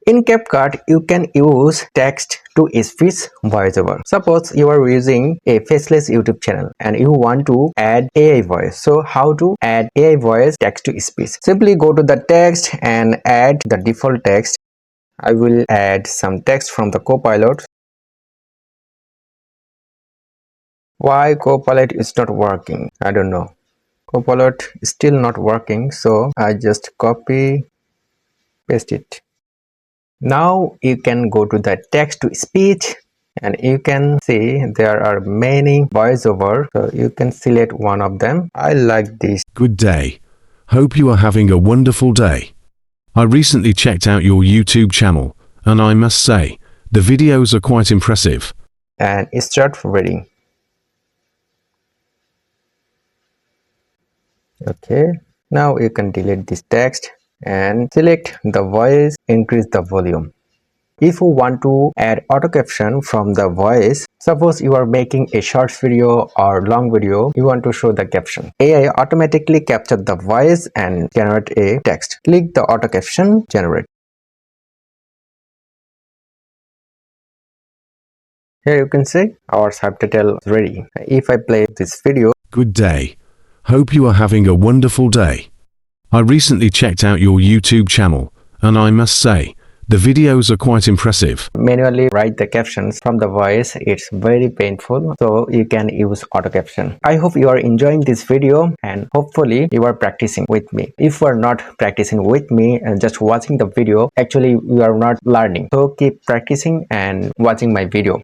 In Capcut, you can use text-to-speech voiceover. Suppose you are using a faceless YouTube channel and you want to add AI voice. So how to add AI voice text-to-speech? Simply go to the text and add the default text. I will add some text from the Copilot. Why Copilot is not working? I don't know. Copilot is still not working, so I just copy, paste it. Now you can go to the text to speech and you can see there are many voiceover, so you can select one of them. I like this. Good day. Hope you are having a wonderful day. I recently checked out your YouTube channel and I must say, the videos are quite impressive. And start reading. Okay, now you can delete this text and select the voice, increase the volume. If you want to add auto caption from the voice, suppose you are making a short video or long video, you want to show the caption. AI automatically captures the voice and generate a text. Click the auto caption, generate. Here you can see our subtitle is ready. If I play this video. Good day. Hope you are having a wonderful day. I recently checked out your YouTube channel and I must say, the videos are quite impressive. Manually write the captions from the voice. It's very painful, so you can use auto caption. I hope you are enjoying this video and hopefully you are practicing with me. If you are not practicing with me and just watching the video, actually you are not learning. So keep practicing and watching my video.